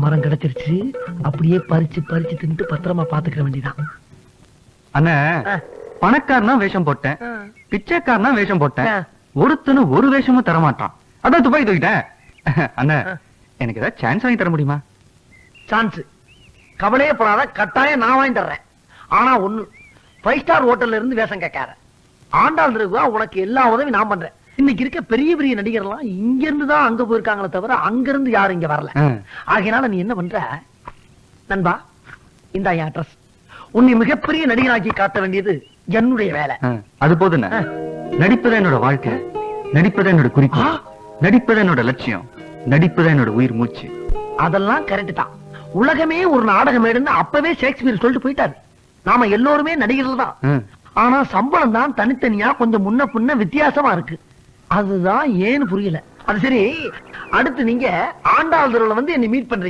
மரம் கிடைச்சிருச்சு. அப்படியே பறிச்சு பறிச்சு தின்னுட்டு பத்திரமா பாத்துக்கிற வேண்டியதான். அண்ணா பணக்காரனா வேஷம் போட்டேன், பிச்சைக்காரனா வேஷம் போட்டேன், ஒருத்தனும் ஒரு வேஷமும் தரமாட்டான். அதான் துபாய் தூக்கிட்டேன். அண்ணா எனக்கு ஏதாவது சான்ஸ் வாங்கி தர முடியுமா? சான்ஸ் கவலையே போடாத, கட்டாயம் நான் வாங்கி தர்றேன். ஆனா ஒண்ணு, 5 ஸ்டார் ஹோட்டல்ல இருந்து வேஷம் கேட்கார. ஆண்டாள் இருக்குவா, உனக்கு எல்லா உதவி நான் பண்றேன். இன்னைக்கு இருக்க பெரிய பெரிய நடிகர்லாம் இங்க இருந்து தான் அங்க போயிருக்காங்களே தவிர அங்க இருந்து யாரும் இங்க வரல. ஆகையினால நீ என்ன பண்ற நண்பா, இந்த என் அட்ரஸ். உன்னை மிகப்பெரிய நடிகராக்கி காட்ட வேண்டியது என்னுடைய வேலை. அது போதுண்ணா. நடிப்பது என்னோட வாழ்க்கை, நடிப்பது என்னோட குறிக்கோள், நடிப்பது என்னோட லட்சியம், நடிப்பது என்னோட உயிர் மூச்சு. அதெல்லாம் கரெக்ட் தான். உலகமே ஒரு நாடகம் மேடுன்னு அப்பவே ஷேக்ஸ்பியர் சொல்லிட்டு போயிட்டாரு. நாம எல்லோருமே நடிகர்கள் தான். ஆனா சம்பளம் தான் தனித்தனியா கொஞ்சம் முன்ன பின்ன வித்தியாசமா இருக்கு. அதுதான் ஏன்னு புரியல. அது சரி, அடுத்து நீங்க ஆண்டாள் தெருவுல வந்து என்னை மீட் பண்றீங்க.